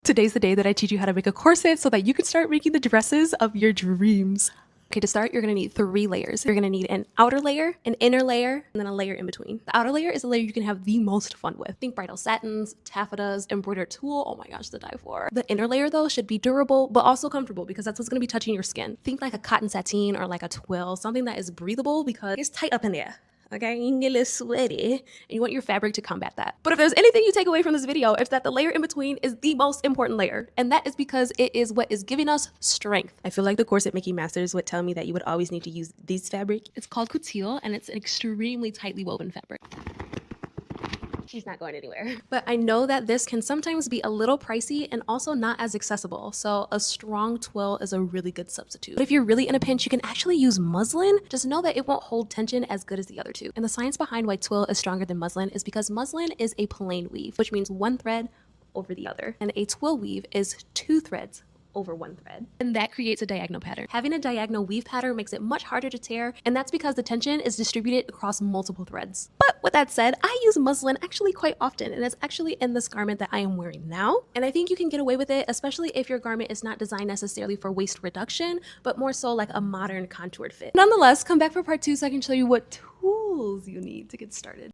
Today's the day that I teach you how to make a corset so that you can start making the dresses of your dreams. Okay, to start, you're gonna need 3 layers. You're gonna need an outer layer, an inner layer, and then a layer in between. The outer layer is a layer you can have the most fun with. Think bridal satins, taffetas, embroidered tulle, oh my gosh, to die for. The inner layer though should be durable, but also comfortable because that's what's gonna be touching your skin. Think like a cotton sateen or like a twill, something that is breathable because it's tight up in there. Okay, you can get a little sweaty and you want your fabric to combat that. But if there's anything you take away from this video, it's that the layer in between is the most important layer. And that is because it is what is giving us strength. I feel like the corset making masters would tell me that you would always need to use this fabric. It's called couture and it's an extremely tightly woven fabric. She's not going anywhere. But I know that this can sometimes be a little pricey and also not as accessible. So a strong twill is a really good substitute. But if you're really in a pinch, you can actually use muslin. Just know that it won't hold tension as good as the other two. And the science behind why twill is stronger than muslin is because muslin is a plain weave, which means one thread over the other. And a twill weave is 2 threads over 1 thread. And that creates a diagonal pattern. Having a diagonal weave pattern makes it much harder to tear, and that's because the tension is distributed across multiple threads. But with that said, I use muslin actually quite often, and it's actually in this garment that I am wearing now. And I think you can get away with it, especially if your garment is not designed necessarily for waist reduction, but more so like a modern contoured fit. Nonetheless, come back for part 2 so I can show you what tools you need to get started.